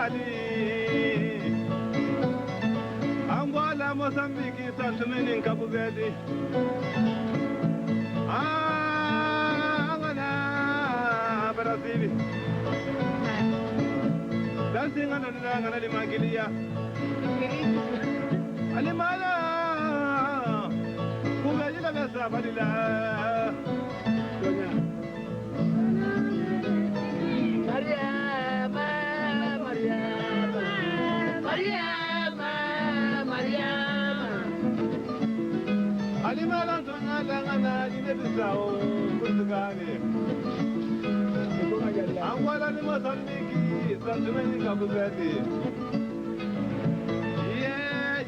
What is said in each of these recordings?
Mali, Angola, Mozambique, Santo Menin, Cabo Verde. Angola, Brasil. Dancing on the Magilia. Alimala, Kumajila Vesa Badila. Mariama, Mariama, Mariama, Mariama. Alimala, Tonalangana, Inebisao, Portugal. Angola, Mozambique, Santo Menin, Cabo Verde. Yeah,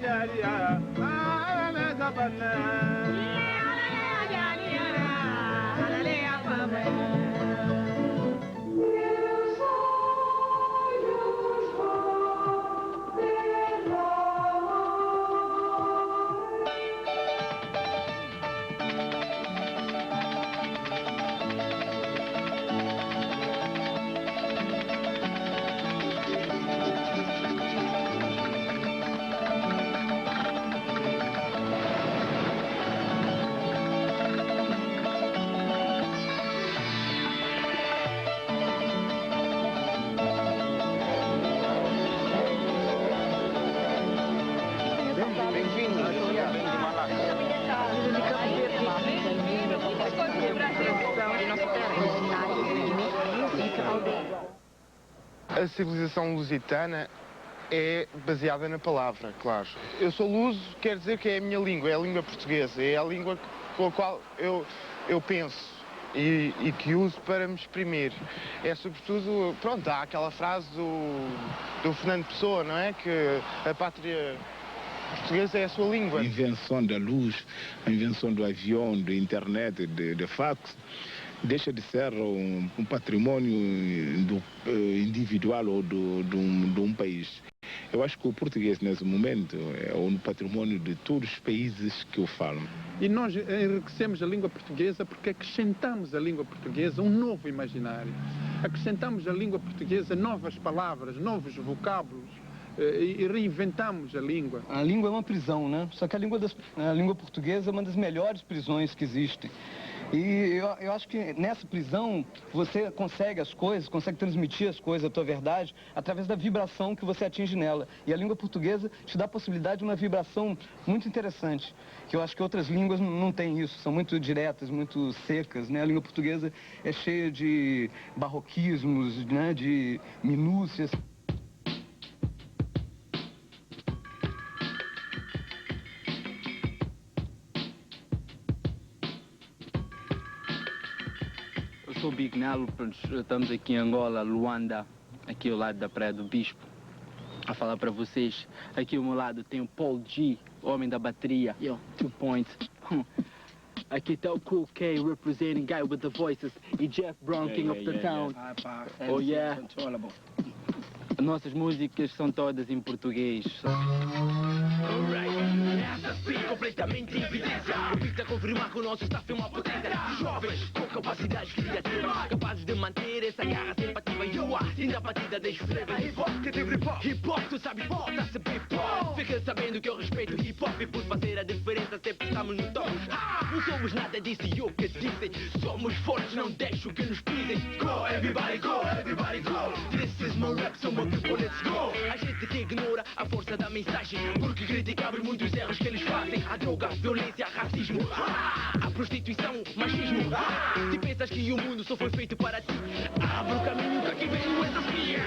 A civilização lusitana é baseada na palavra, claro. Eu sou luso, quer dizer que é a minha língua, é a língua portuguesa, é a língua com a qual eu penso e que uso para me exprimir. É sobretudo, pronto, há aquela frase do Fernando Pessoa, não é? Que a pátria portuguesa é a sua língua. A invenção da luz, a invenção do avião, da internet, de fax, deixa de ser um patrimônio individual ou de um país. Eu acho que o português, nesse momento, é um patrimônio de todos os países que o falam. E nós enriquecemos a língua portuguesa porque acrescentamos à língua portuguesa um novo imaginário. Acrescentamos à língua portuguesa novas palavras, novos vocábulos. E reinventamos a língua. A língua é uma prisão, né? Só que a língua portuguesa é uma das melhores prisões que existem. E eu acho que nessa prisão você consegue as coisas, consegue transmitir as coisas, a tua verdade, através da vibração que você atinge nela. E a língua portuguesa te dá a possibilidade de uma vibração muito interessante, que eu acho que outras línguas não têm isso, são muito diretas, muito secas, né? A língua portuguesa é cheia de barroquismos, né? De minúcias. Eu sou Bignalo, estamos aqui em Angola, Luanda, aqui ao lado da Praia do Bispo, a falar para vocês. Aqui ao meu lado tem o Paul G, homem da bateria, 2 points. Aqui está o Cool K, representing guy with the voices, e Jeff Brown, king of the town. Oh yeah. Nossas músicas são todas em português. Completamente em evidência. Evita confirmar que o nosso staff é uma potência. Jovens com capacidades criativas, capazes de manter essa garra sempre ativa. Sinta a batida, deixa o flavor. Hip hop, que tem hip hop. Hip hop, tu sabes pop, tá-se bem pop. Fica sabendo que eu respeito hip hop e por fazer a diferença sempre estamos no top. Não somos nada disso e o que dizem. Somos fortes, não deixo que nos pisem. Go, everybody go, everybody go. This is my rap, so my people, let's go. A gente que ignora a força da mensagem, porque criticamos muitos erros que eles fazem. A droga, violência, racismo, a prostituição, machismo. Se pensas que o mundo só foi feito para ti, abre o caminho que aqui vem o desafio.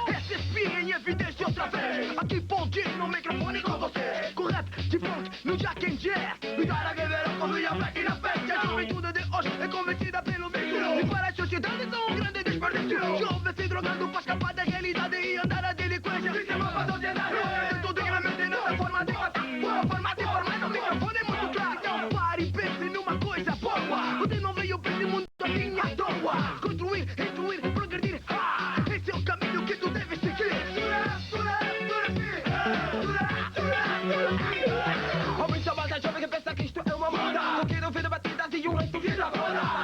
SSP em evidência outra vez. Aqui pode no microfone com você. Com rap de funk no Jack and Jazz. Cuidar a beber com minha black na festa. A juventude de hoje é convencida pelo vício. E para a sociedade são um grande desperdício. Jovens se drogando para escapar da realidade e andar a delinquência. Isso é uma sociedade. Tudo dignamente nessa forma de matar. Uma forma de formar no microfone é muito claro. Então pare e pense numa coisa boa. Você não veio para esse mundo assim à toa. Construir, instruir, progredir. Esse é o caminho que tu deves seguir. Aumenta a banda jovem que pensa que isto é uma moda. Não quero ver batidas e um resto de agora.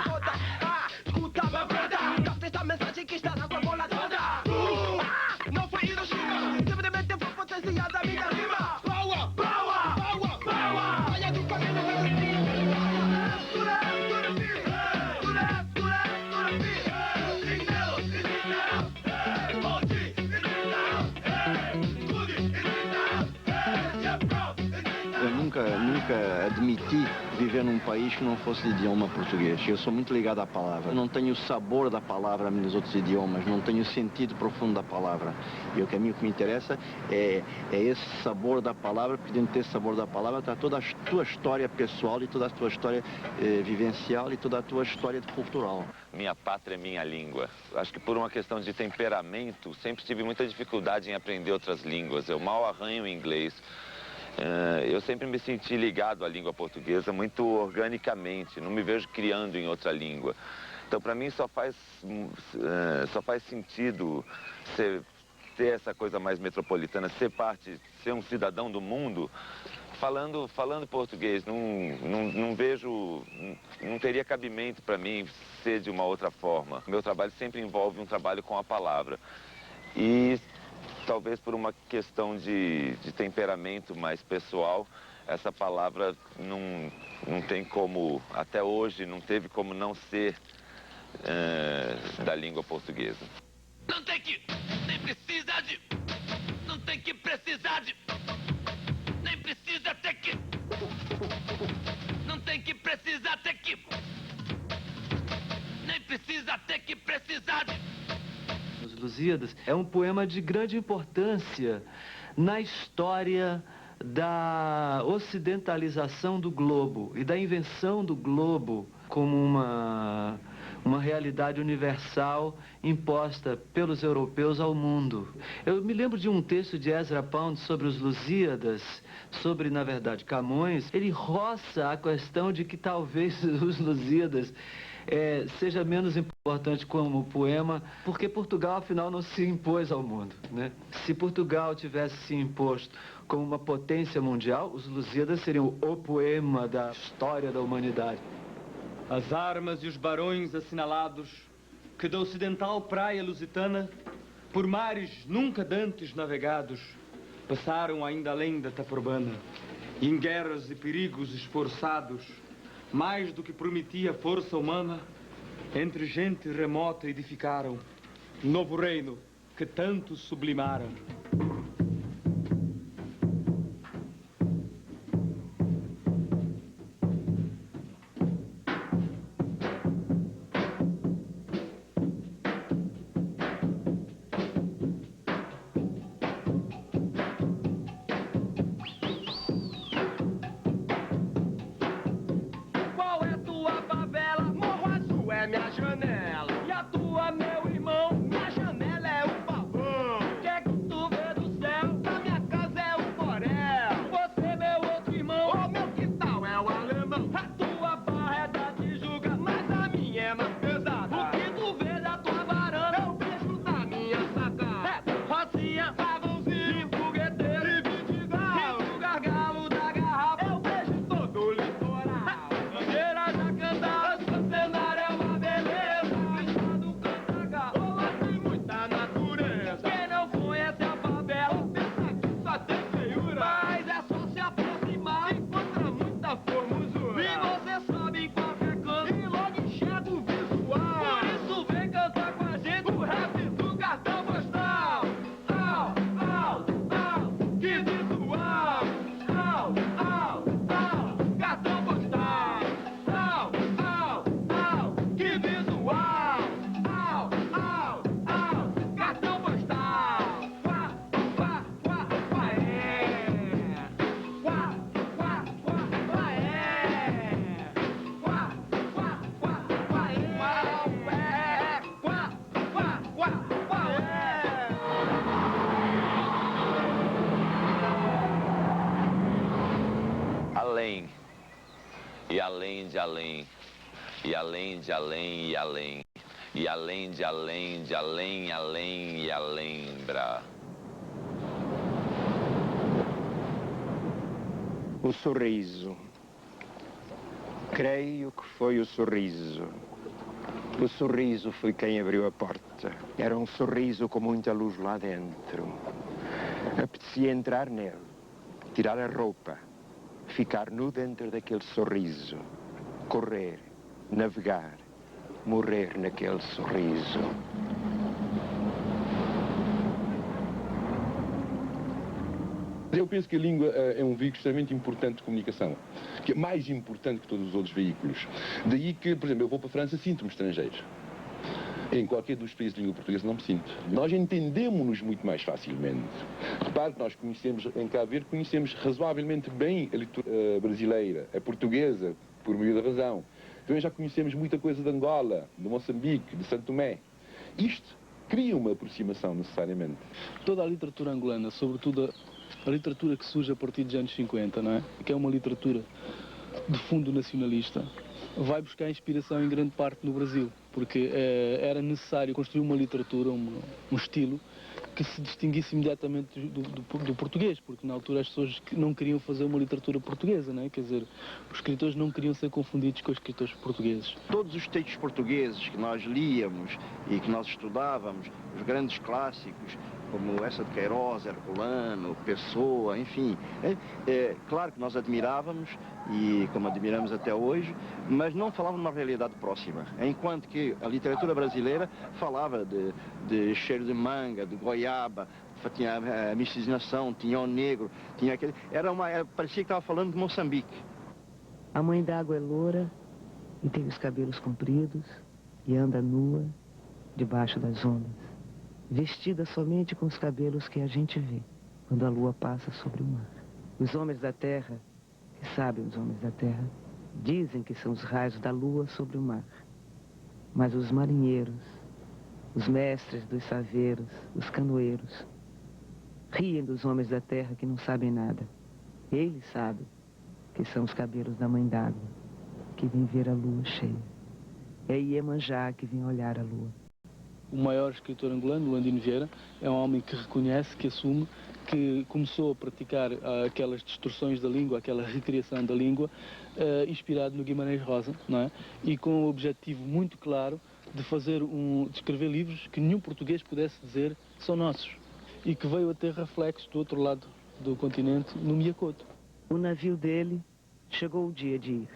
nunca admiti viver num país que não fosse de idioma português. Eu sou muito ligado à palavra. Eu não tenho o sabor da palavra nos outros idiomas, não tenho o sentido profundo da palavra. E o que a mim que me interessa é esse sabor da palavra, porque dentro desse sabor da palavra está toda a tua história pessoal e toda a tua história vivencial e toda a tua história cultural. Minha pátria é minha língua. Acho que por uma questão de temperamento, sempre tive muita dificuldade em aprender outras línguas. Eu mal arranho em inglês. Eu sempre me senti ligado à língua portuguesa muito organicamente, não me vejo criando em outra língua. Então, para mim, só faz sentido ter essa coisa mais metropolitana, ser um cidadão do mundo, falando português. Não vejo, não teria cabimento para mim ser de uma outra forma. Meu trabalho sempre envolve um trabalho com a palavra. E talvez por uma questão de temperamento mais pessoal, essa palavra não tem como, até hoje, não teve como não ser da língua portuguesa. Não tem que, nem precisa de, não tem que precisar de, nem precisa ter que, não tem que precisar ter que, nem precisa ter que precisar de. Os Lusíadas é um poema de grande importância na história da ocidentalização do globo e da invenção do globo como uma realidade universal imposta pelos europeus ao mundo. Eu me lembro de um texto de Ezra Pound sobre os Lusíadas, sobre, na verdade, Camões. Ele roça a questão de que talvez os Lusíadas seja menos importante como poema, porque Portugal, afinal, não se impôs ao mundo, né? Se Portugal tivesse se imposto como uma potência mundial, os Lusíadas seriam o poema da história da humanidade. As armas e os barões assinalados que da ocidental praia lusitana, por mares nunca dantes navegados, passaram ainda além da Taprobana, e em guerras e perigos esforçados, mais do que prometia força humana, entre gente remota edificaram novo reino que tanto sublimaram. Minha janela, e a tua, meu irmão, minha janela é o pavão. O que é que tu vê do céu? A minha casa é o Borel. Você, meu outro irmão, o meu quintal é o alemão. A tua barra é da Tijuca, mas a minha é mais pesada. O que tu vê da tua varanda, eu vejo da minha sacada. Rocinha, pavãozinho, e fogueteiro, e vidigal, e o gargalo da garrafa, eu vejo todo o litoral. Bandeira Jacandá, centenária é uma Além, e além de além, e além de além e além, e além de além de além, além e alembra. O sorriso. Creio que foi o sorriso. O sorriso foi quem abriu a porta. Era um sorriso com muita luz lá dentro. Apetecia entrar nele, tirar a roupa, ficar nu dentro daquele sorriso, correr, navegar, morrer naquele sorriso. Eu penso que a língua é um veículo extremamente importante de comunicação, que é mais importante que todos os outros veículos. Daí que, por exemplo, eu vou para a França, sinto-me estrangeiro. Em qualquer dos países de língua portuguesa não me sinto. Nós entendemos-nos muito mais facilmente. Repare que nós conhecemos, em Cabo Verde, conhecemos razoavelmente bem a literatura brasileira, a portuguesa, por meio da razão. Também já conhecemos muita coisa de Angola, de Moçambique, de Santo Tomé. Isto cria uma aproximação, necessariamente. Toda a literatura angolana, sobretudo a literatura que surge a partir dos anos 50, não é? Que é uma literatura de fundo nacionalista, vai buscar inspiração em grande parte no Brasil, porque era necessário construir uma literatura, um estilo que se distinguisse imediatamente do português, porque na altura as pessoas não queriam fazer uma literatura portuguesa, não é? Quer dizer, os escritores não queriam ser confundidos com os escritores portugueses. Todos os textos portugueses que nós líamos e que nós estudávamos, os grandes clássicos, como essa de Queiroz, Herculano, Pessoa, enfim. Claro que nós admirávamos, e como admiramos até hoje, mas não falavam de uma realidade próxima. Enquanto que a literatura brasileira falava de cheiro de manga, de goiaba, tinha a miscigenação, tinha o negro, tinha aquele... parecia que estava falando de Moçambique. A mãe d'água é loura e tem os cabelos compridos e anda nua debaixo das ondas, vestida somente com os cabelos que a gente vê quando a lua passa sobre o mar. Os homens da terra, que sabem os homens da terra, dizem que são os raios da lua sobre o mar. Mas os marinheiros, os mestres dos saveiros, os canoeiros, riem dos homens da terra que não sabem nada. Eles sabem que são os cabelos da mãe d'água, que vem ver a lua cheia. É Iemanjá que vem olhar a lua. O maior escritor angolano, Landino Vieira, é um homem que reconhece, que assume, que começou a praticar aquelas distorções da língua, aquela recriação da língua, inspirado no Guimarães Rosa, não é? E com um objetivo muito claro de escrever livros que nenhum português pudesse dizer são nossos, e que veio a ter reflexos do outro lado do continente, no Miacoto. O navio dele chegou o dia de ir.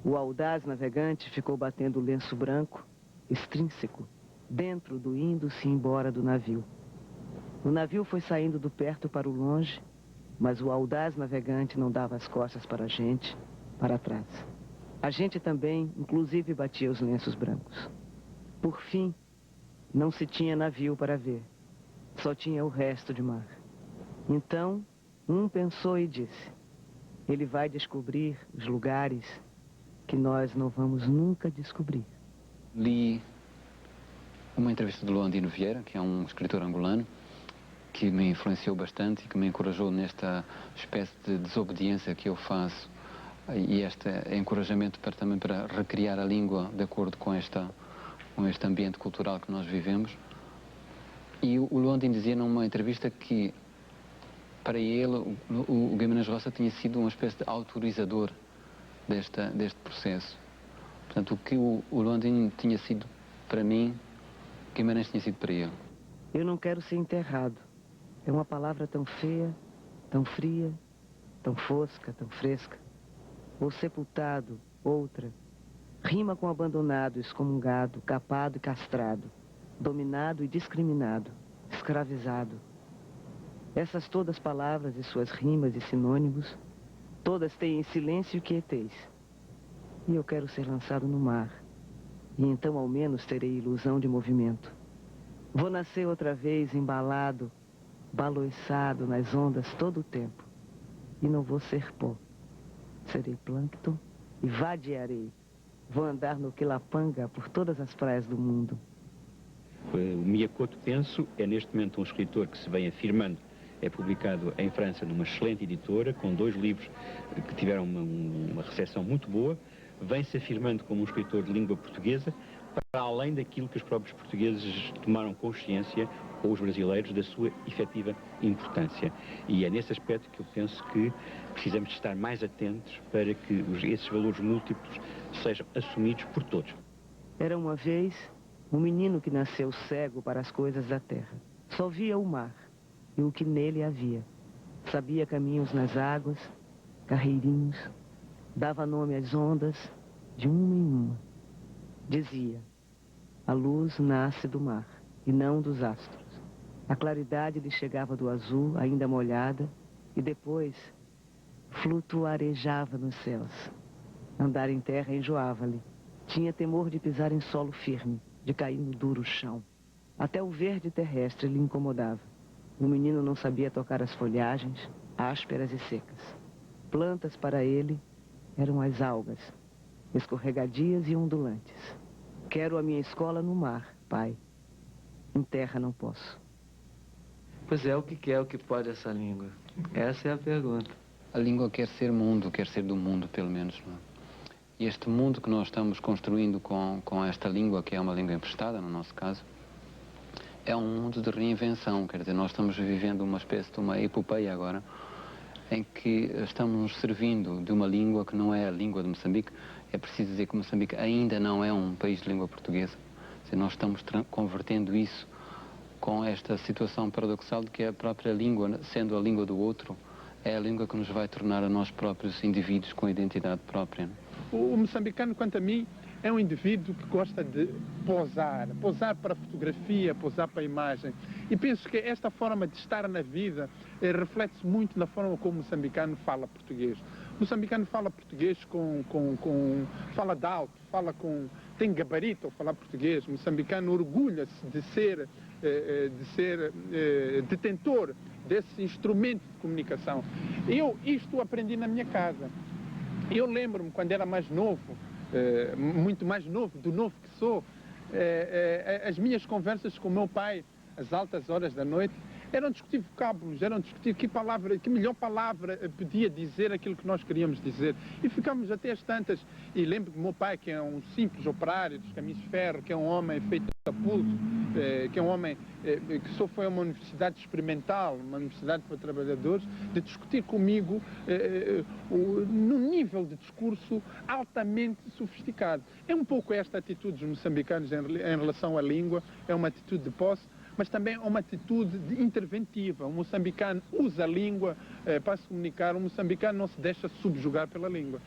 O audaz navegante ficou batendo o lenço branco, extrínseco, dentro do indo-se embora do navio. O navio foi saindo do perto para o longe, mas o audaz navegante não dava as costas para a gente, para trás. A gente também, inclusive, batia os lenços brancos. Por fim, não se tinha navio para ver, só tinha o resto de mar. Então, um pensou e disse: ele vai descobrir os lugares que nós não vamos nunca descobrir. Li uma entrevista de Landino Vieira, que é um escritor angolano, que me influenciou bastante e que me encorajou nesta espécie de desobediência que eu faço e este encorajamento também para recriar a língua de acordo com este ambiente cultural que nós vivemos. E o Landino dizia numa entrevista que para ele o Guimarães Rosa tinha sido uma espécie de autorizador deste processo. Portanto, o que o Landino tinha sido para mim, Guimarães tinha sido para ele. Eu não quero ser enterrado. É uma palavra tão feia, tão fria, tão fosca, tão fresca. Ou sepultado, outra. Rima com abandonado, excomungado, capado e castrado, dominado e discriminado, escravizado. Essas todas palavras e suas rimas e sinônimos, todas têm silêncio e quietez. E eu quero ser lançado no mar, e então ao menos terei ilusão de movimento. Vou nascer outra vez embalado, baloiçado nas ondas todo o tempo. E não vou ser pó. Serei plâncton e vadiarei. Vou andar no Quilapanga por todas as praias do mundo. O Miacoto, penso, é neste momento um escritor que se vem afirmando. É publicado em França numa excelente editora, com 2 livros que tiveram uma recepção muito boa. Vem-se afirmando como um escritor de língua portuguesa, para além daquilo que os próprios portugueses tomaram consciência, ou os brasileiros, da sua efetiva importância. E é nesse aspecto que eu penso que precisamos estar mais atentos para que esses valores múltiplos sejam assumidos por todos. Era uma vez um menino que nasceu cego para as coisas da terra. Só via o mar e o que nele havia. Sabia caminhos nas águas, carreirinhos, dava nome às ondas de uma em uma. Dizia: a luz nasce do mar e não dos astros. A claridade lhe chegava do azul, ainda molhada, e depois flutuarejava nos céus. Andar em terra enjoava-lhe. Tinha temor de pisar em solo firme, de cair no duro chão. Até o verde terrestre lhe incomodava. O menino não sabia tocar as folhagens, ásperas e secas. Plantas para ele eram as algas, escorregadias e ondulantes. Quero a minha escola no mar, pai. Em terra não posso. Pois é, o que quer, o que pode essa língua? Essa é a pergunta. A língua quer ser mundo, quer ser do mundo, pelo menos, não é? E este mundo que nós estamos construindo com esta língua, que é uma língua emprestada, no nosso caso, é um mundo de reinvenção. Quer dizer, nós estamos vivendo uma espécie de uma epopeia agora, em que estamos nos servindo de uma língua que não é a língua de Moçambique. É preciso dizer que Moçambique ainda não é um país de língua portuguesa. Quer dizer, nós estamos convertendo isso com esta situação paradoxal de que a própria língua, sendo a língua do outro, é a língua que nos vai tornar a nós próprios indivíduos com identidade própria. O moçambicano, quanto a mim, é um indivíduo que gosta de posar para a fotografia, posar para a imagem. E penso que esta forma de estar na vida reflete-se muito na forma como o moçambicano fala português. O moçambicano fala português fala de alto, tem gabarito ao falar português. O moçambicano orgulha-se de ser detentor desse instrumento de comunicação. Isto aprendi na minha casa. Eu lembro-me, quando era mais novo, muito mais novo, do novo que sou, as minhas conversas com o meu pai, às altas horas da noite, eram discutir vocábulos, eram discutir que melhor palavra podia dizer aquilo que nós queríamos dizer. E ficámos até as tantas. E lembro que o meu pai, que é um simples operário dos caminhos de ferro, que é um homem feito a pulso, que é um homem que só foi a uma universidade experimental, uma universidade para trabalhadores, de discutir comigo num nível de discurso altamente sofisticado. É um pouco esta atitude dos moçambicanos em relação à língua, é uma atitude de posse, mas também é uma atitude interventiva. O moçambicano usa a língua para se comunicar, o moçambicano não se deixa subjugar pela língua.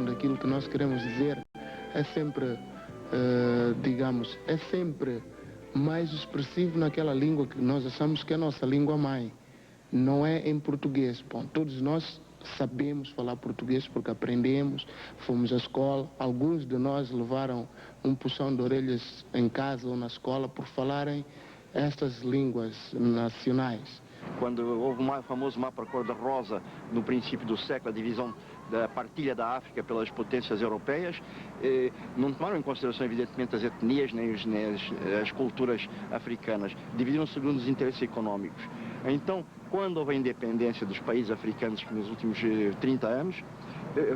Daquilo que nós queremos dizer é sempre, digamos, é sempre mais expressivo naquela língua que nós achamos que é a nossa língua mãe. Não é em português. Bom, todos nós sabemos falar português porque aprendemos, fomos à escola. Alguns de nós levaram um puxão de orelhas em casa ou na escola por falarem estas línguas nacionais. Quando houve o famoso mapa cor-de-rosa no princípio do século, a divisão da partilha da África pelas potências europeias, não tomaram em consideração, evidentemente, as etnias nem as culturas africanas. Dividiram segundo os interesses económicos. Então, quando houve a independência dos países africanos nos últimos 30 anos,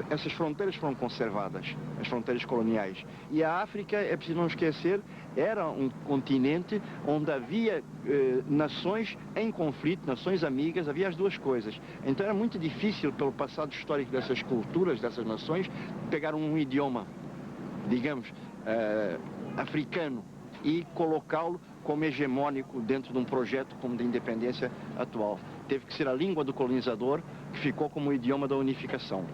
essas fronteiras foram conservadas, as fronteiras coloniais. E a África, é preciso não esquecer, era um continente onde havia nações em conflito, nações amigas, havia as duas coisas. Então era muito difícil, pelo passado histórico dessas culturas, dessas nações, pegar um idioma, digamos, africano e colocá-lo como hegemônico dentro de um projeto como de independência atual. Teve que ser a língua do colonizador que ficou como o idioma da unificação.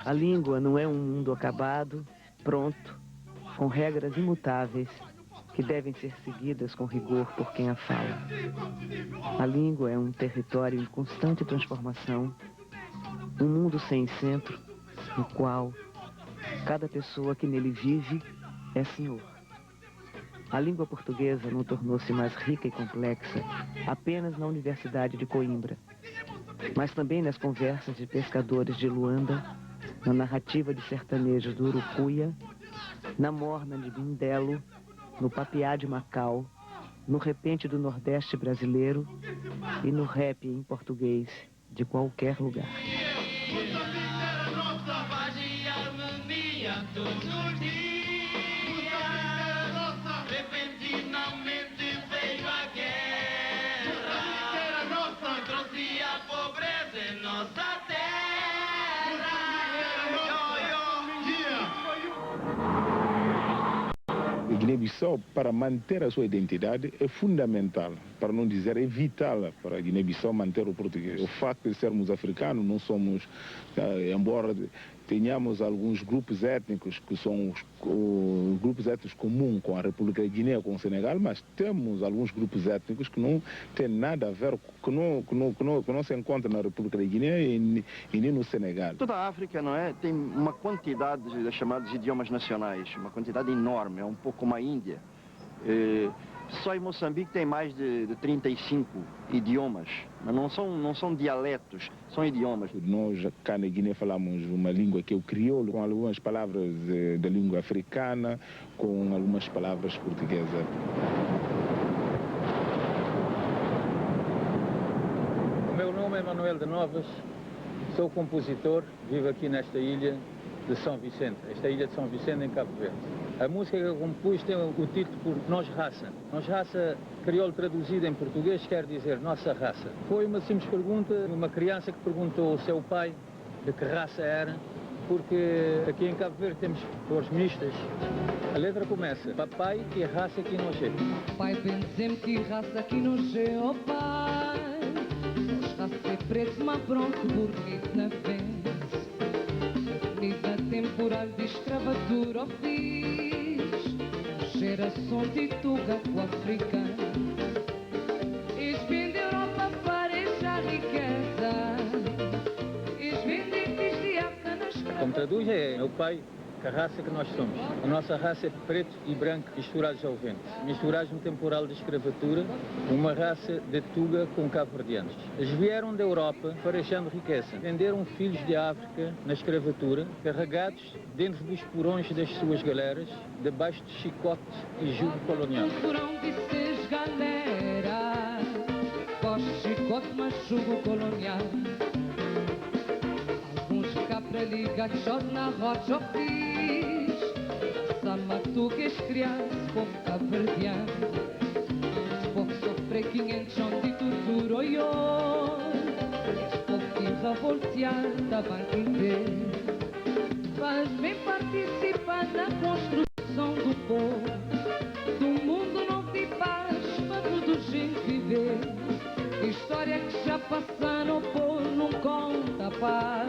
A língua não é um mundo acabado, pronto, com regras imutáveis que devem ser seguidas com rigor por quem a fala. A língua é um território em constante transformação, um mundo sem centro, no qual cada pessoa que nele vive é senhor. A língua portuguesa não tornou-se mais rica e complexa apenas na Universidade de Coimbra, mas também nas conversas de pescadores de Luanda, na narrativa de sertanejos do Urucuia, na morna de Mindelo, no papiá de Macau, no repente do Nordeste brasileiro e no rap em português de qualquer lugar. Guiné-Bissau, para manter a sua identidade, é fundamental, para não dizer é vital para a Guiné-Bissau manter o português. O facto de sermos africanos, não somos, embora tenhamos alguns grupos étnicos que são os grupos étnicos comuns com a República de Guiné, com o Senegal, mas temos alguns grupos étnicos que não têm nada a ver, que não se encontram na República de Guiné e nem no Senegal. Toda a África, não é, tem uma quantidade de chamados idiomas nacionais, uma quantidade enorme, é um pouco como a Índia. Só em Moçambique tem mais de 35 idiomas, mas não são dialetos, são idiomas. Nós cá na Guiné falamos uma língua que é o crioulo, com algumas palavras da língua africana, com algumas palavras portuguesas. O meu nome é Manuel de Novas, sou compositor, vivo aqui nesta ilha de São Vicente, esta ilha de São Vicente em Cabo Verde. A música que eu compus tem o título por Nós Raça. Nós Raça, crioulo traduzido em português, quer dizer Nossa Raça. Foi uma simples pergunta, uma criança que perguntou ao seu pai de que raça era, porque aqui em Cabo Verde temos cores mistas. A letra começa, papai, que raça que nós é. Pai, benzemos que raça que nós é, oh pai. Nós raça é preto, mas pronto, bonito na vez. Vida temporal de escravatura, oh filho. Geração de tuga com africana. Eles vêm da Europa para essa riqueza. Eles vêm de África nas escravas. Como traduz é, meu pai, que a raça que nós somos. A nossa raça é preto e branco misturados ao vento. Misturados no temporal de escravatura, uma raça de tuga com cabo-verdianos. Eles vieram da Europa farejando riqueza. Venderam filhos de África na escravatura, carregados dentro dos porões das suas galeras, debaixo de chicote e jugo colonial. Porão de seis galera, pós chicote mas jugo colonial. Alguns capra ligados só na rocha fiz, samatuques criados como cabo-verdiano. Esse povo sofre 500 anos de tortura, oi, oi. Esse povo que revoltear da banca ver. Faz-me participar na construção do povo, do mundo novo de paz para toda gente viver. História que já passaram por não conta paz,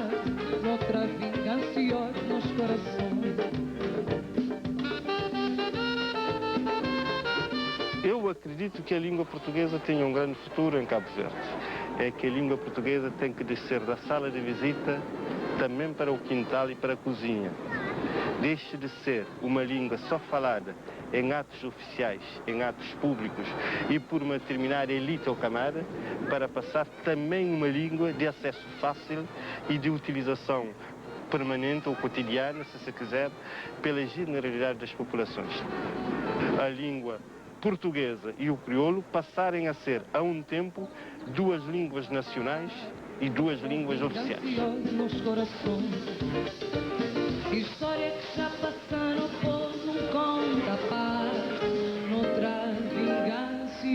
noutra vingança e ódio nos corações. Eu acredito que a língua portuguesa tem um grande futuro em Cabo Verde. É que a língua portuguesa tem que descer da sala de visita também para o quintal e para a cozinha. Deixe de ser uma língua só falada em atos oficiais, em atos públicos e por uma determinada elite ou camada, para passar também uma língua de acesso fácil e de utilização permanente ou cotidiana, se se quiser, pela generalidade das populações. A língua portuguesa e o crioulo passarem a ser, a um tempo, duas línguas nacionais e duas línguas oficiais. Nos corações, história que já passaram por num conta paz, noutra vingança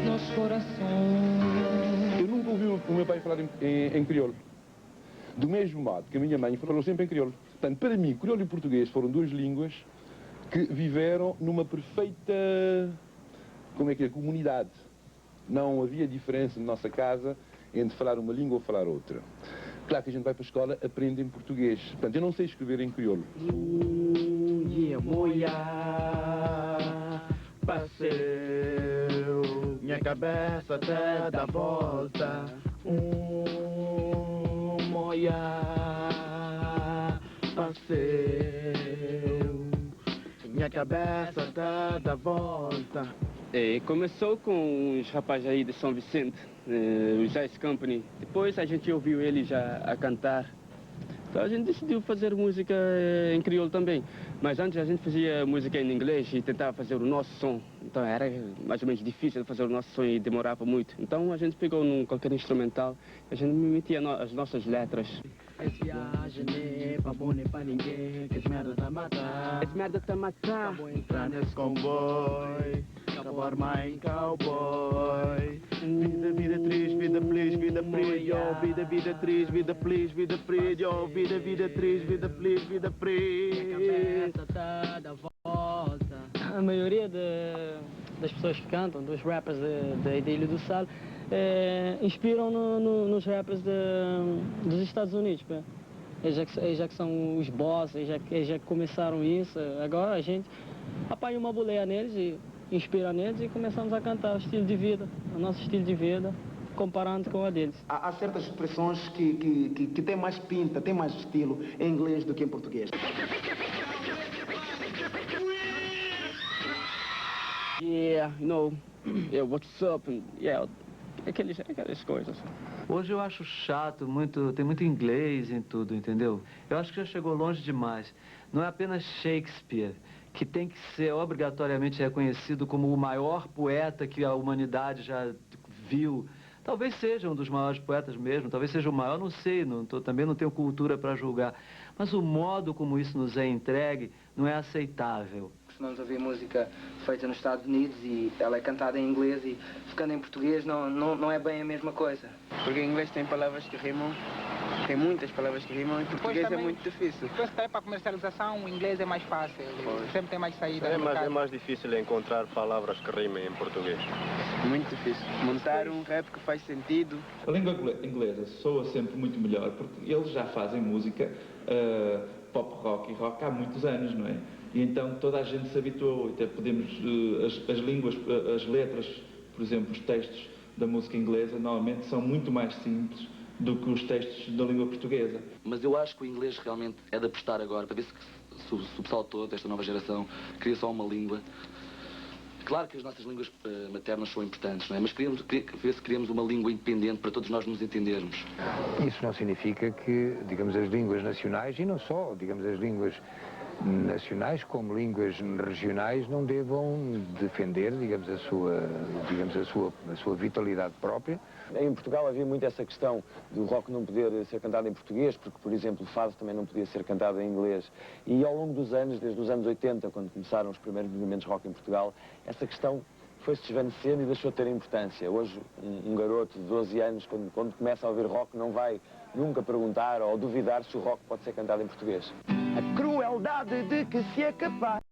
nos corações. Eu nunca ouvi o meu pai falar em crioulo. Do mesmo modo que a minha mãe falou sempre em crioulo. Portanto, para mim, crioulo e português foram duas línguas que viveram numa perfeita, comunidade. Não havia diferença na nossa casa entre falar uma língua ou falar outra. Claro que a gente vai para a escola, aprende em português. Portanto, eu não sei escrever em crioulo. Passeu, minha cabeça até dá volta. Passeu, minha cabeça até dá volta. Começou com os rapazes aí de São Vicente, o Jazz Company. Depois a gente ouviu ele já a cantar. Então a gente decidiu fazer música em crioulo também. Mas antes a gente fazia música em inglês e tentava fazer o nosso som. Então era mais ou menos difícil fazer o nosso som e demorava muito. Então a gente pegou num qualquer instrumental e a gente metia as nossas letras. Esse viagem nem é pra bom nem pra ninguém, que esse merda tá matar. Esse merda tá matar. Acabou entrar nesse comboio, acabou armar em cowboy. Vida, vida triste, vida feliz, vida free, yo. Vida, vida triste, vida feliz, vida free, yo. Vida, vida triste, vida feliz, vida free. Tá da volta. A maioria das pessoas que cantam, dos rappers da Ilha do Sal, inspiram nos rappers dos Estados Unidos. Pá. Eles já que são os boss, eles já começaram isso. Agora a gente apanha uma boleia neles e inspira neles e começamos a cantar o estilo de vida, o nosso estilo de vida, comparando com a deles. Há certas expressões que têm mais pinta, têm mais estilo em inglês do que em português. Yeah, what's up? Yeah, aquelas coisas. Hoje eu acho chato, tem muito inglês em tudo, entendeu? Eu acho que já chegou longe demais. Não é apenas Shakespeare, que tem que ser obrigatoriamente reconhecido como o maior poeta que a humanidade já viu. Talvez seja um dos maiores poetas mesmo, talvez seja o maior, não sei, também não tenho cultura para julgar. Mas o modo como isso nos é entregue não é aceitável. Costumamos ouvir música feita nos Estados Unidos e ela é cantada em inglês e ficando em português não é bem a mesma coisa. Porque em inglês tem palavras que rimam, tem muitas palavras que rimam, em português é muito difícil. Depois que para comercialização, o inglês é mais fácil, sempre tem mais saída. É mais difícil encontrar palavras que rimem em português. Muito difícil. Montar um rap que faz sentido. A língua inglesa soa sempre muito melhor porque eles já fazem música pop rock e rock há muitos anos, não é? E então toda a gente se habituou, até podemos, as letras, por exemplo, os textos da música inglesa normalmente são muito mais simples do que os textos da língua portuguesa. Mas eu acho que o inglês realmente é de apostar agora, para ver se o pessoal todo, esta nova geração, cria só uma língua. Claro que as nossas línguas maternas são importantes, não é? Mas ver se criamos uma língua independente para todos nós nos entendermos. Isso não significa que, digamos, as línguas nacionais, e não só, digamos, as línguas nacionais como línguas regionais não devam defender, digamos, a sua vitalidade própria. Em Portugal havia muito essa questão do rock não poder ser cantado em português, porque, por exemplo, o fado também não podia ser cantado em inglês. E ao longo dos anos, desde os anos 80, quando começaram os primeiros movimentos rock em Portugal, essa questão foi-se desvanecendo e deixou de ter importância. Hoje, um garoto de 12 anos, quando começa a ouvir rock, não vai nunca perguntar ou duvidar se o rock pode ser cantado em português. A crueldade de que se é capaz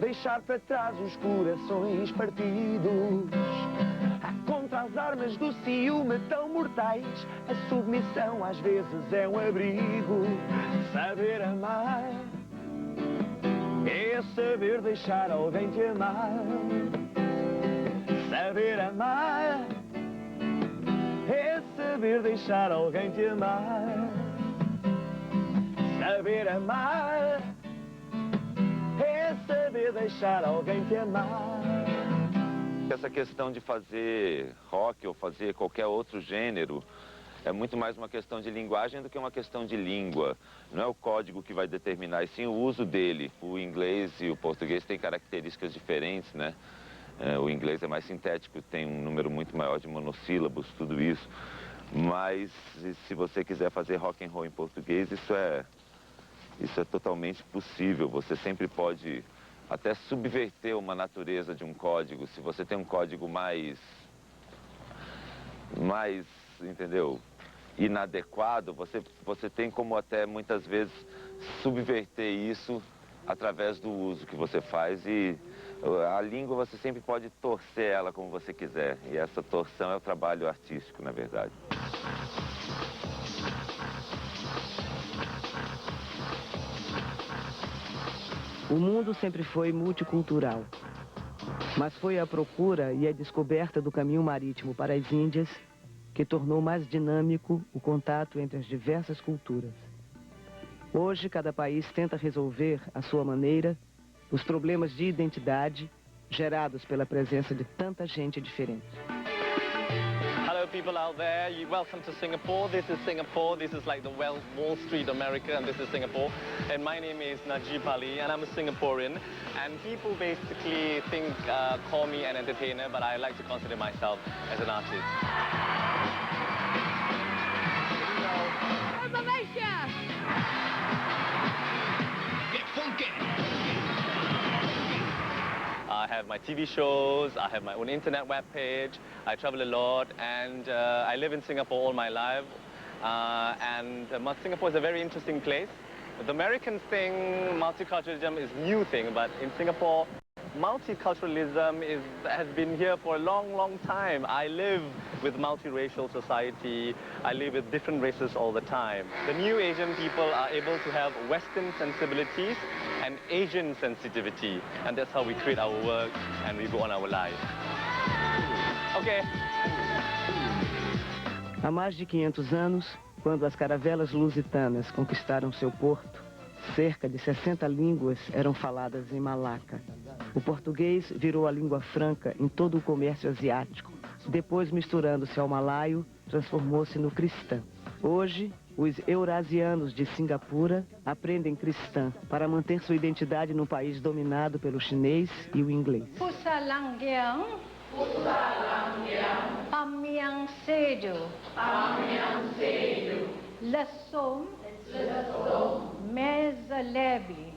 deixar para trás os corações partidos. Contra as armas do ciúme tão mortais, a submissão às vezes é um abrigo. Saber amar é saber deixar alguém te amar. Saber amar é saber deixar alguém te amar. Saber amar é saber deixar alguém te amar. Essa questão de fazer rock ou fazer qualquer outro gênero é muito mais uma questão de linguagem do que uma questão de língua. Não é o código que vai determinar, e sim o uso dele. O inglês e o português têm características diferentes, né? O inglês é mais sintético, tem um número muito maior de monossílabos, tudo isso. Mas se você quiser fazer rock and roll em português, isso é totalmente possível. Você sempre pode até subverter uma natureza de um código. Se você tem um código mais, entendeu, inadequado, você tem como até muitas vezes subverter isso através do uso que você faz. E a língua você sempre pode torcer ela como você quiser. E essa torção é o trabalho artístico, na verdade. O mundo sempre foi multicultural, mas foi a procura e a descoberta do caminho marítimo para as Índias que tornou mais dinâmico o contato entre as diversas culturas. Hoje, cada país tenta resolver, à sua maneira, os problemas de identidade gerados pela presença de tanta gente diferente. Hello people out there, welcome to Singapore. This is like the Wall Street America, and this is Singapore. And my name is Najib Ali and I'm a Singaporean. And people basically call me an entertainer, but I like to consider myself as an artist. I have my TV shows, I have my own internet webpage, I travel a lot, and I live in Singapore all my life. Singapore is a very interesting place. The Americans think multiculturalism is a new thing, but in Singapore, multiculturalism has been here for a long, long time. I live with multiracial society. I live with different races all the time. The new Asian people are able to have Western sensibilities and Asian sensitivity, and that's how we create our work and we go on our life. Okay. Há mais de 500 anos, quando as caravelas lusitanas conquistaram seu porto, cerca de 60 línguas eram faladas em Malaca. O português virou a língua franca em todo o comércio asiático. Depois, misturando-se ao malaio, transformou-se no cristã. Hoje, os eurasianos de Singapura aprendem cristã para manter sua identidade num país dominado pelo chinês e o inglês. Pamyang Sejo, Lesson, Mesa Leve,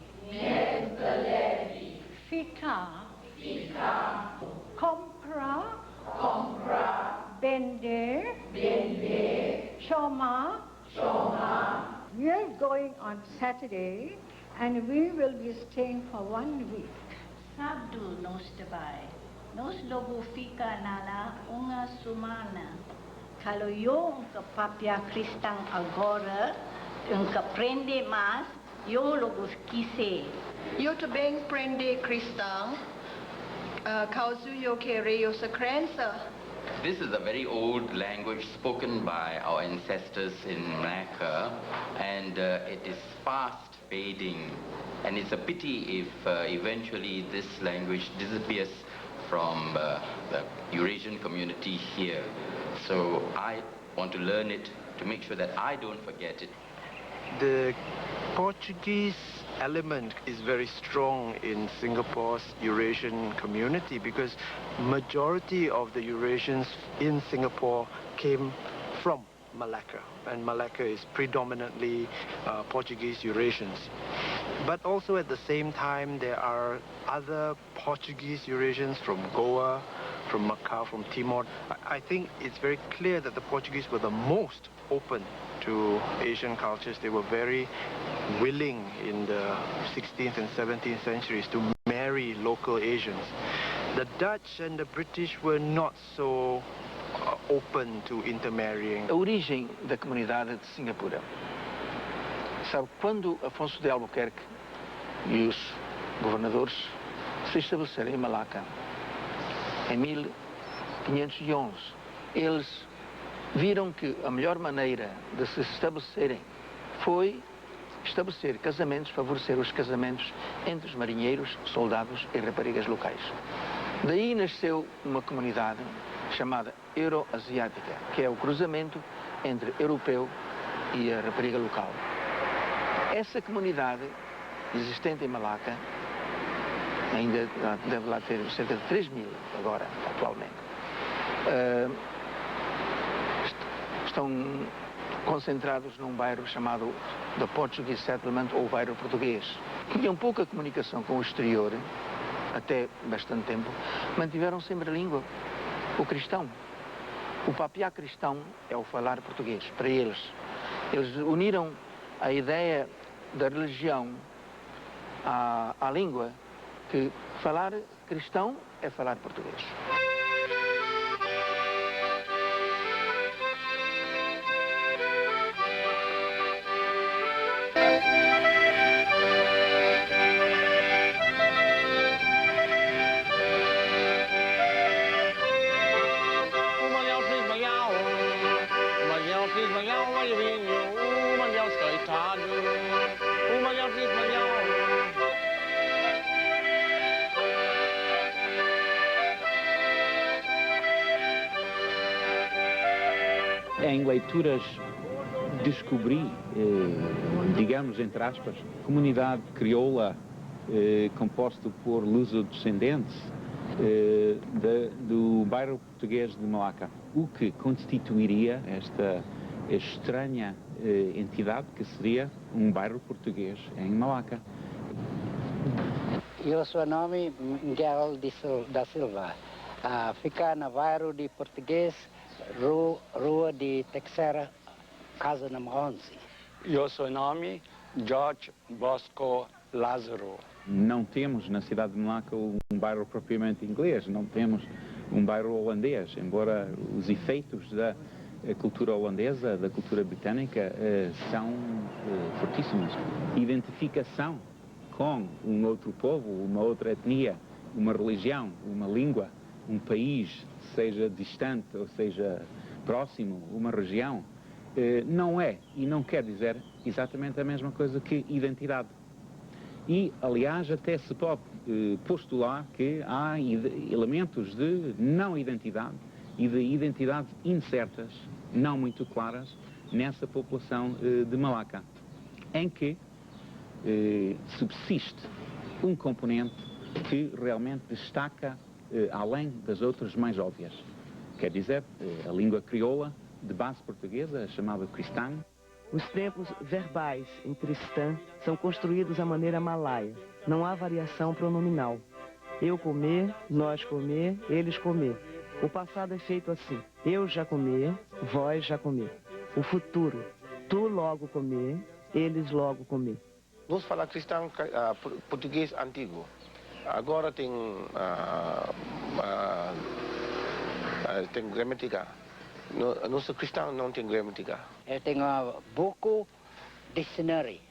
Fica, Compra, Bender, Shoma. We are going on Saturday and we will be staying for 1 week. Sabdo nos tabay. Nos logo fica nala uma semana. Kalau yung kapapya kristang agora, yung kaprende mas, yung logo kise. Eu também prende cristão, causa eu queria sa crença. This is a very old language spoken by our ancestors in Malacca, and it is fast fading. And it's a pity if eventually this language disappears from the Eurasian community here. So I want to learn it to make sure that I don't forget it. The Portuguese element is very strong in Singapore's Eurasian community because majority of the Eurasians in Singapore came from Malacca, and Malacca is predominantly Portuguese Eurasians. But also at the same time there are other Portuguese Eurasians from Goa, from Macau, from Timor. I think it's very clear that the Portuguese were the most open to Asian cultures. They were very willing in the 16th and 17th centuries to marry local Asians. The Dutch and the British were not so open to intermarrying. A origem da comunidade de Singapura. Sabe, quando Afonso de Albuquerque e os governadores se estabeleceram em Malacca, em 1511, eles viram que a melhor maneira de se estabelecerem foi estabelecer casamentos, favorecer os casamentos entre os marinheiros, soldados e raparigas locais. Daí nasceu uma comunidade chamada Euroasiática, que é o cruzamento entre europeu e a rapariga local. Essa comunidade existente em Malaca, ainda deve lá ter cerca de 3 mil agora, atualmente, estão concentrados num bairro chamado The Portuguese Settlement, ou bairro português. Tinham pouca comunicação com o exterior, até bastante tempo, mantiveram sempre a língua, o cristão. O papiá cristão é o falar português, para eles. Eles uniram a ideia da religião à língua, que falar cristão é falar português. Em leituras descobri, digamos entre aspas, comunidade crioula composta por luso-descendentes do bairro português de Malaca, o que constituiria esta estranha entidade que seria um bairro português em Malaca. Eu sou nome Miguel da Silva, fica no bairro de Português, Rua de Texeira, casa número 11. Eu sou nome Jorge Bosco Lázaro. Não temos na cidade de Malaca um bairro propriamente inglês, não temos um bairro holandês, embora os efeitos da cultura holandesa, da cultura britânica, são fortíssimos. Identificação com um outro povo, uma outra etnia, uma religião, uma língua, um país, seja distante ou seja próximo, uma região, não é e não quer dizer exatamente a mesma coisa que identidade. E, aliás, até se pode postular que há elementos de não identidade e de identidades incertas, não muito claras, nessa população de Malaca, em que subsiste um componente que realmente destaca além das outras mais óbvias. Quer dizer, a língua crioula de base portuguesa, chamada cristã. Os tempos verbais em cristã são construídos à maneira malaia. Não há variação pronominal. Eu comer, nós comer, eles comer. O passado é feito assim. Eu já comer, vós já comer. O futuro, tu logo comer, eles logo comer. Vamos falar cristão português antigo. Agora tem gramática. Nosso cristão não tem gramática. Eu tenho buku dictionary,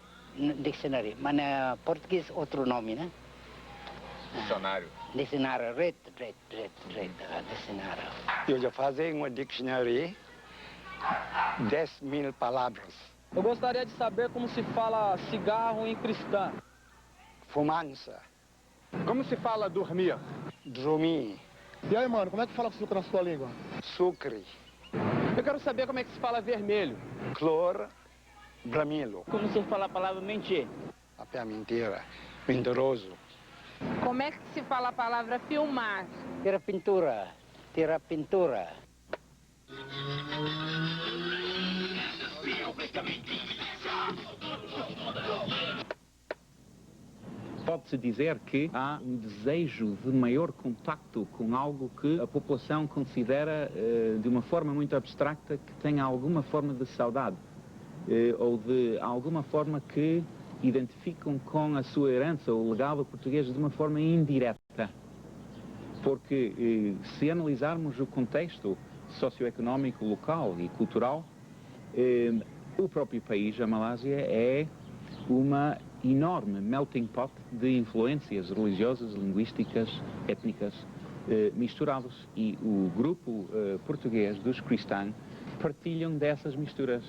mas na português outro nome, né? Dicionário. Dicionário, dicionário. Eu já fazia um dicionário, 10.000 palavras. Eu gostaria de saber como se fala cigarro em cristã. Fumança. Como se fala dormir? Dormir. E aí, mano, como é que fala açúcar na sua língua? Sucre. Eu quero saber como é que se fala vermelho. Clor, vermelho. Como se fala a palavra mentir? Até mentira. Mentiroso. Como é que se fala a palavra filmar? Tira pintura. Tira pintura. Pode-se dizer que há um desejo de maior contacto com algo que a população considera de uma forma muito abstrata que tenha alguma forma de saudade ou de alguma forma que identificam com a sua herança ou legado português de uma forma indireta. Porque se analisarmos o contexto socioeconómico local e cultural, o próprio país, a Malásia, é uma enorme melting pot de influências religiosas, linguísticas, étnicas misturadas, e o grupo português dos cristãos partilham dessas misturas.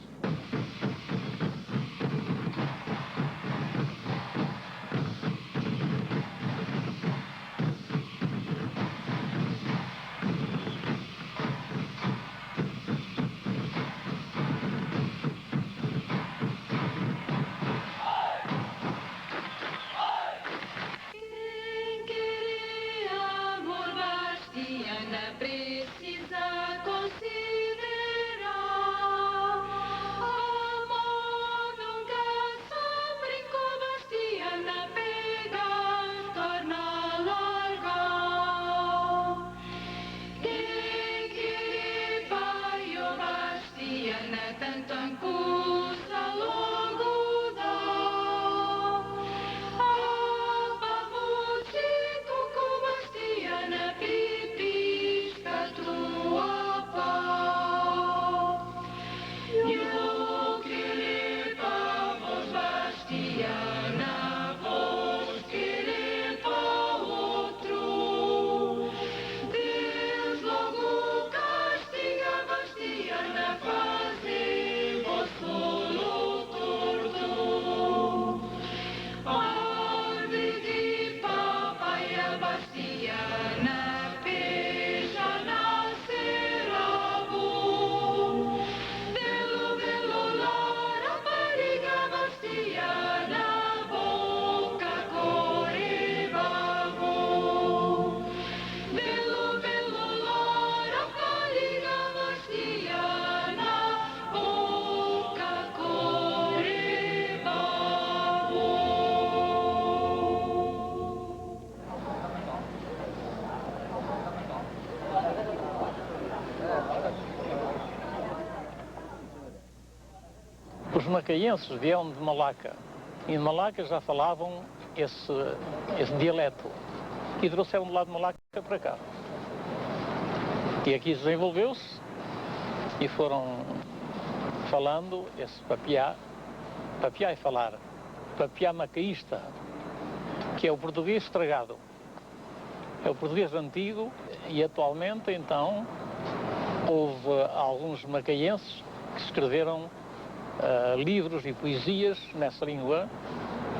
Os macaenses vieram de Malaca. E em Malaca já falavam esse dialeto. E trouxeram de lá de Malaca para cá. E aqui desenvolveu-se e foram falando esse papiá. Papiá é falar. Papiá macaísta, que é o português estragado. É o português antigo e atualmente, então, houve alguns macaenses que escreveram livros e poesias nessa língua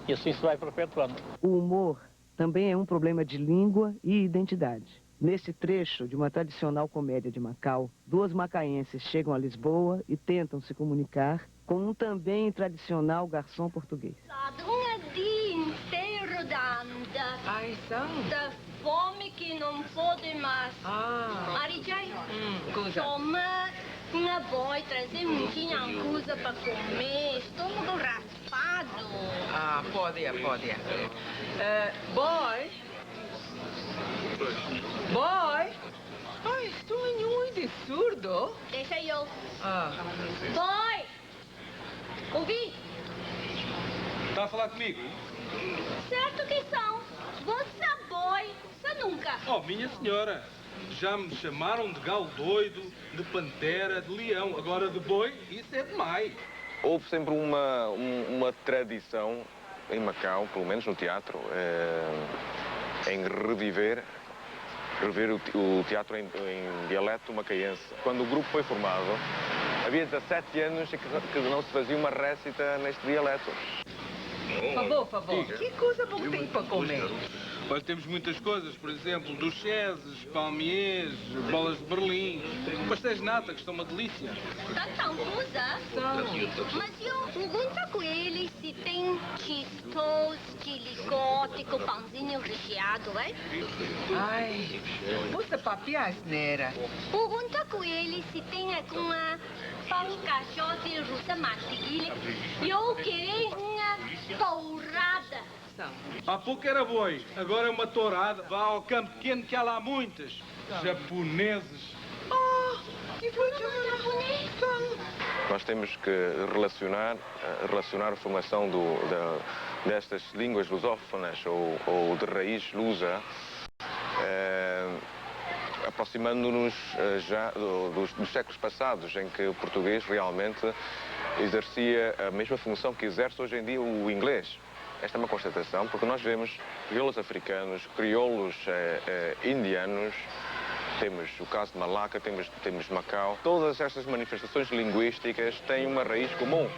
e assim se vai perpetuando. O humor também é um problema de língua e identidade. Nesse trecho de uma tradicional comédia de Macau, duas macaenses chegam a Lisboa e tentam se comunicar com um também tradicional garçom português. Ai, são? Da fome que não pode mais. Arijai, toma uma boia, trazer muita coisa para comer, estômago raspado. Pode. Boy? Ai, estou muito surdo. Deixa eu. Boy! Ouvi? Está a falar comigo? Certo que são. Você boy, você nunca. Oh, minha senhora, já me chamaram de galo doido, de pantera, de leão. Agora de boi, isso é demais. Houve sempre uma tradição em Macau, pelo menos no teatro, em rever o teatro em dialeto macaense. Quando o grupo foi formado, havia 17 anos que não se fazia uma récita neste dialeto. Favor. Que coisa bom tem para comer? Olha, temos muitas coisas, por exemplo, duchesses, palmiers, bolas de Berlim, pastéis de nata, que são uma delícia. Tanta coisa? Mas eu pergunto com ele se tem cheetos, chilicote com pãozinho recheado, hein? Ai, você papia asneira. Pergunta com ele se tem alguma pão caixote russa mantequilha. Eu quero uma tourada. Há pouco era boi, agora é uma tourada. Vá ao campo pequeno que há lá muitas. Japoneses. Que foi japonês? Nós temos que relacionar a formação destas línguas lusófonas ou de raiz lusa, aproximando-nos já dos séculos passados, em que o português realmente exercia a mesma função que exerce hoje em dia o inglês. Esta é uma constatação, porque nós vemos crioulos africanos, crioulos indianos, temos o caso de Malaca, temos Macau. Todas estas manifestações linguísticas têm uma raiz comum.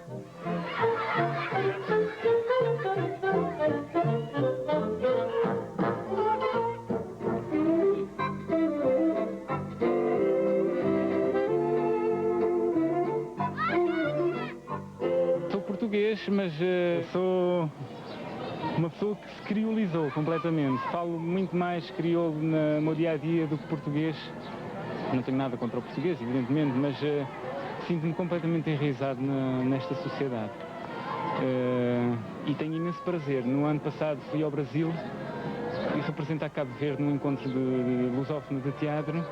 Sou português, mas sou uma pessoa que se criolizou completamente. Falo muito mais crioulo no meu dia-a-dia do que português. Não tenho nada contra o português, evidentemente, mas sinto-me completamente enraizado nesta sociedade. E tenho imenso prazer. No ano passado fui ao Brasil e representar Cabo Verde num encontro de lusófono de teatro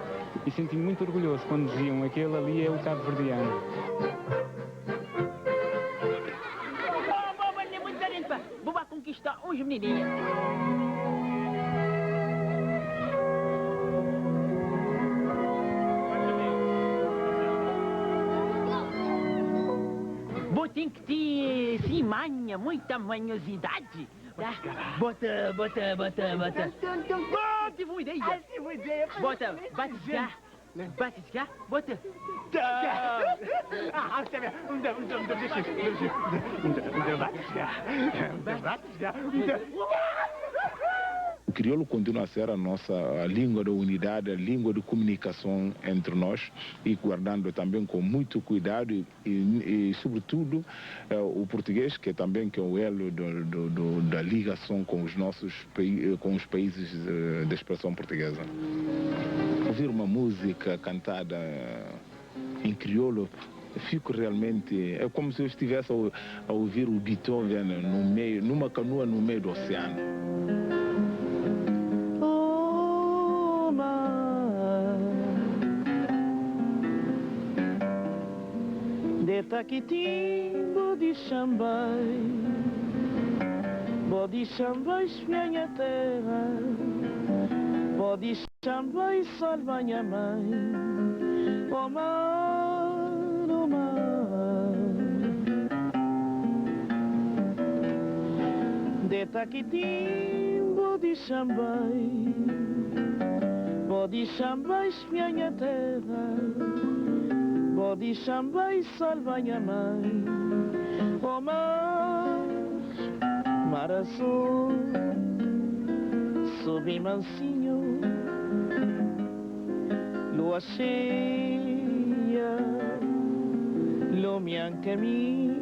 e senti-me muito orgulhoso quando diziam aquele ali é o cabo-verdiano. Vou conquistar uns menininhos. Vou ter que ter, sim, manha, muita manhosidade. Tá? Bota. Tive uma ideia. Bota, batiscar. Batiscar, bota. O crioulo continua a ser a língua da unidade, a língua de comunicação entre nós e guardando também com muito cuidado e sobretudo, o português, que é o elo da ligação com os países da expressão portuguesa. Ouvir uma música cantada em crioulo, fico realmente... É como se eu estivesse a ouvir o Beethoven numa canoa no meio do oceano. De Taquitimbo Bodi Xambai, Bodi Xambai, minha terra, Bodi Xambai, salva minha mãe, o mar, o mar. De Taquitim, Bodi Xambai, Bodi Xambai, minha terra, Bodi Xambai, salva minha mãe, o mar, mar azul, sob mansinho, lua cheia, lumian caminho,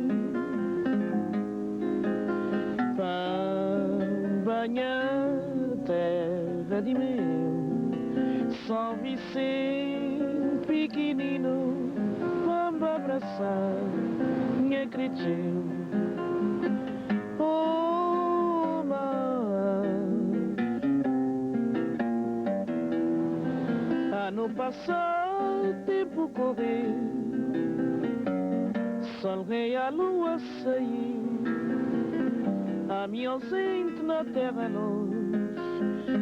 para banhar terra de meu, São Vicente pequenino, vamos abraçar minha cretinho. Oh, mar, ano passado, tempo correr, sol rei, a lua sair, a minha ausente na terra longe,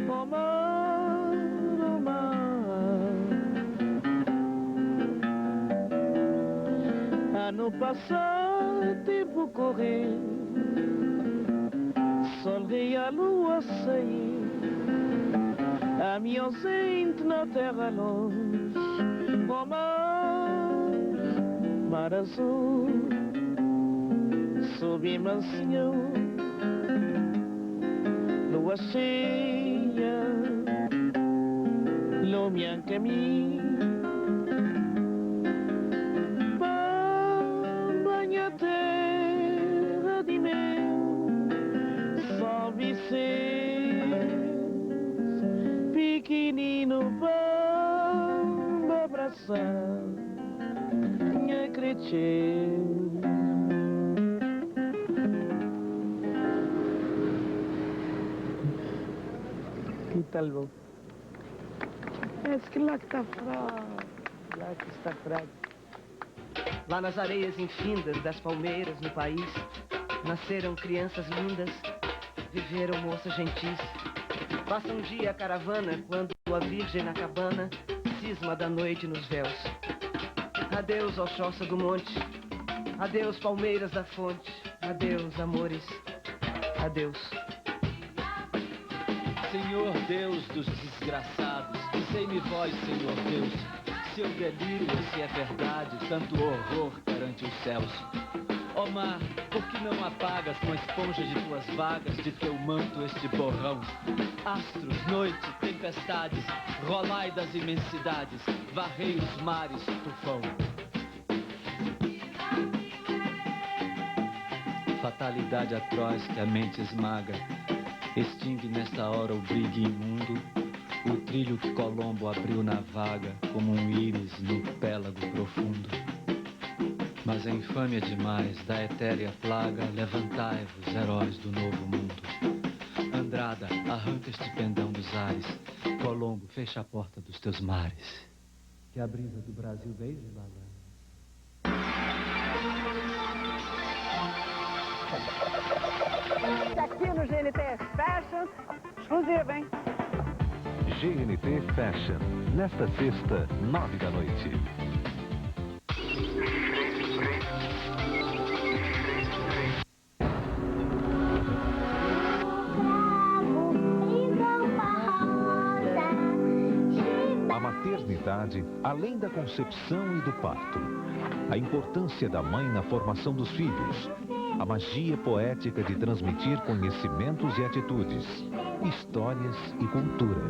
oh mar, oh mar. Ano passado, tempo correr, sol rei, a lua sair, a minha ausente na terra longe, oh mar, mar azul, sob mansinho, lua cheia, lumian caminho, banha terra de meu, São Vicente pequenino, vamos abraçar minha cretinha. Que tal bom? Parece que lá que está fraco. Lá que está fraco. Lá nas areias infindas das palmeiras no país, nasceram crianças lindas, viveram moças gentis. Passa um dia a caravana, quando a virgem na cabana cisma da noite nos véus. Adeus, ó choça do monte, adeus, palmeiras da fonte, adeus, amores, adeus. Senhor Deus dos desgraçados, dizei-me vós, Senhor Deus, se eu delírio ou se é verdade tanto horror perante os céus. Ó mar, por que não apagas com a esponja de tuas vagas, de teu manto este borrão? Astros, noite, tempestades, rolai das imensidades, varrei os mares, tufão. Fatalidade atroz que a mente esmaga, extingue nesta hora o brigue imundo, o trilho que Colombo abriu na vaga, como um íris no pélago profundo. Mas a infâmia demais da etérea plaga, levantai-vos, heróis do novo mundo. Andrada, arranca este pendão dos ares, Colombo, fecha a porta dos teus mares. Que a brisa do Brasil beije, Bala. Aqui no GNT Fashion, exclusivo, hein? GNT Fashion, nesta sexta, 9 da noite. A maternidade, além da concepção e do parto. A importância da mãe na formação dos filhos. A magia poética de transmitir conhecimentos e atitudes, histórias e cultura.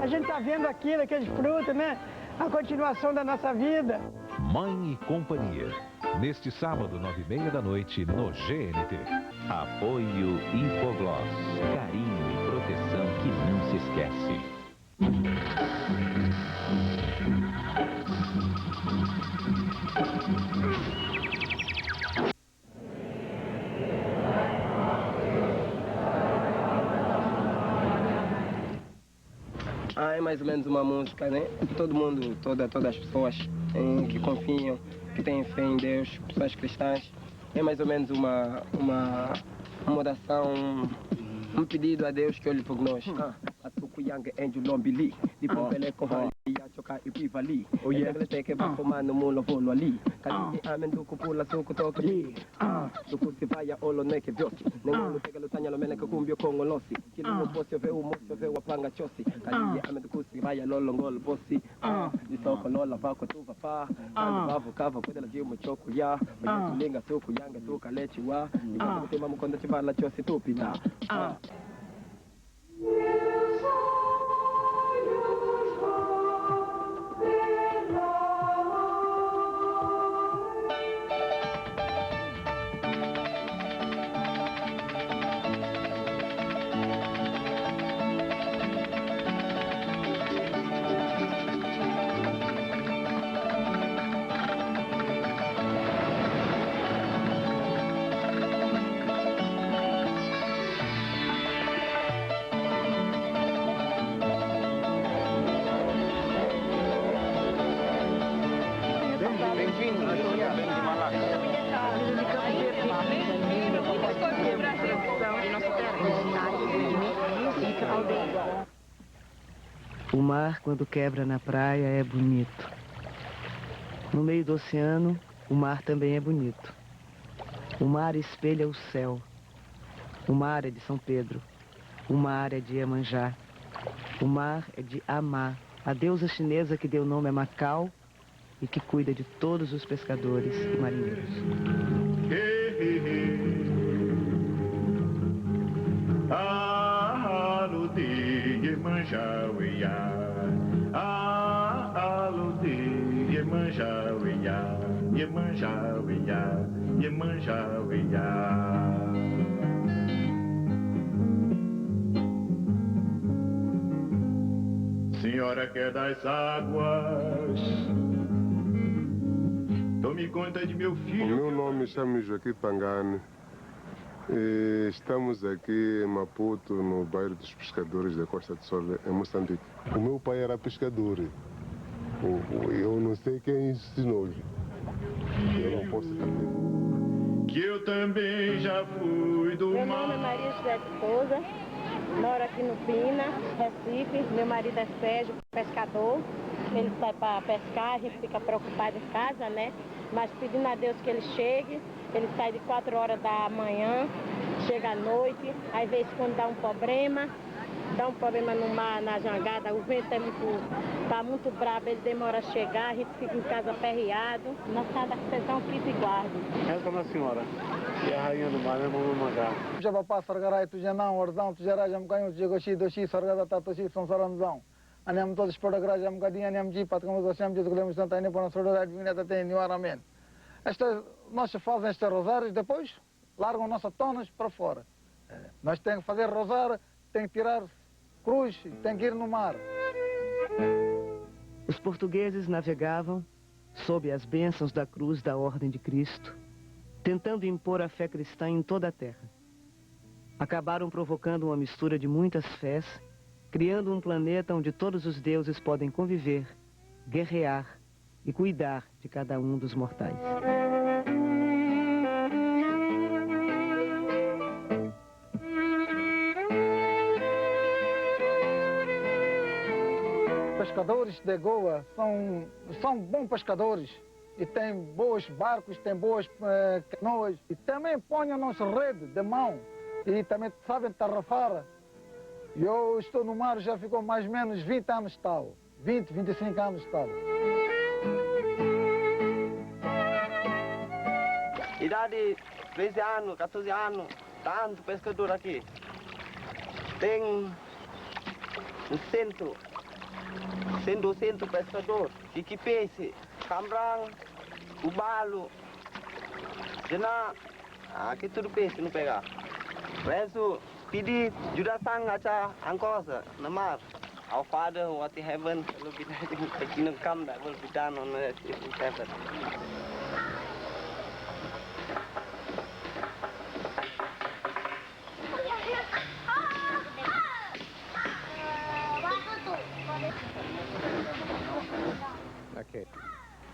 A gente está vendo aquilo que a gente fruta, né? A continuação da nossa vida. Mãe e Companhia. Neste sábado, 9h30 da noite, no GNT. Apoio Infogloss. Carinho e proteção que não se esquece. É mais ou menos uma música, né? Todo mundo, todas as pessoas que confiam, que têm fé em Deus, pessoas cristãs, É mais ou menos uma oração, um pedido a Deus que olhe por nós. A Tukuyanga Angel Lombili, de Popele Kohali, a Choca e Pivali. O Yanglete que vai fumar no mulo volo ali. Cali amen do cupula suco toca ali. Do cursi vai a olo neke viosi. Nenguno pega lutanya lo mele kumbio kongolosi. Kilo no posi veu mosi veu apanga chosi. Cali amen do cursi vai a lolo ngolo posi. Di soko lola vako tu vapa. Kali vavu kava kuda la jiu choku ya. Bayi tulinga suku yanga suka lechi wa. Ika tema mukonda chivala chosi tupina. O mar, quando quebra na praia, é bonito. No meio do oceano, o mar também é bonito. O mar espelha o céu. O mar é de São Pedro. O mar é de Iemanjá. O mar é de Amá, a deusa chinesa que deu nome a Macau e que cuida de todos os pescadores e marinheiros. Senhora que é das águas, tome conta de meu filho. O meu nome chama Joaquim Pangane. E estamos aqui em Maputo, no bairro dos Pescadores da Costa do Sol, em Moçambique. O meu pai era pescador. Eu não sei quem ensinou. Eu não posso saber. Que eu também já fui do mar. Meu nome é Maria José de Souza, moro aqui no Pina, Recife. Meu marido é Sérgio, pescador. Ele sai para pescar, a gente fica preocupado em casa, né? Mas pedindo a Deus que ele chegue. Ele sai de 4 horas da manhã, chega à noite, às vezes quando dá um problema no mar, na jangada, o vento tá muito bravo, ele demora a chegar, a gente fica em casa aperreado. Nós estamos da sessão aqui de guarda. Essa é uma senhora, e a rainha do mar é Mamamangá. Já papá sargarai tu já não, orzão, tu já já me ganho, tu chegou xi, doxi, sargada tá toxi, são saranzão. Anem todos por a graja, me cadinha, anem de pat, como nós chamamos de glemos tanta, nem para nós sorrar, vinheta tem niuaramento. Nós fazem estes rosários, depois largam nossas tonas para fora. Nós temos que fazer rosário, tem que tirar cruz, tem que ir no mar. Os portugueses navegavam sob as bênçãos da cruz da Ordem de Cristo, tentando impor a fé cristã em toda a terra. Acabaram provocando uma mistura de muitas fés, criando um planeta onde todos os deuses podem conviver, guerrear e cuidar de cada um dos mortais. Pescadores de Goa são bons pescadores e têm bons barcos, têm boas canoas e também põem a nossa rede de mão e também sabem tarrafar. Eu estou no mar já ficou mais ou menos 20 anos tal, 20, 25 anos tal. Idade 13 anos, 14 anos, tanto pescador aqui. Tem 100 pescador. E que peixe, camarão, ubalo, jena, aqui tudo peixe não pegar. Rezo, pedir ajudação aja angkosa na mar. Our Father who art in heaven, hallowed be thy name. Thy kingdom come, thy will be done on earth as in heaven.